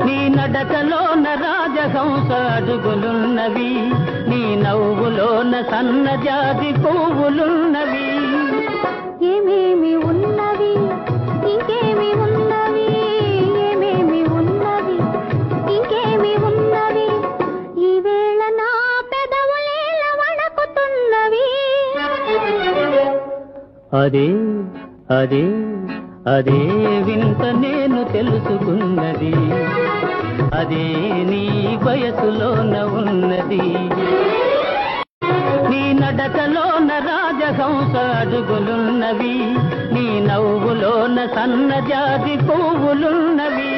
నీ నడకలోన రాజహంస అడుగులున్నవి, నీ నవ్వులోన సన్నజాజి పువ్వులున్నవి. ఏమేమి ఉన్నవి ఇంకేమి ఉన్నవి, ఏమేమి ఉన్నవి ఇంకేమి ఉన్నవి, ఈవేళ నా పెదవులేల వణకుతున్నవి. అదే అదే అదే వింత నేను తెలుసుకున్నది, అదే నీ వయసులోన ఉన్నది. నీ నడకలోన రాజహంస అడుగులున్నవి, నీ నవ్వులోన సన్నజాజి పువ్వులున్నవి.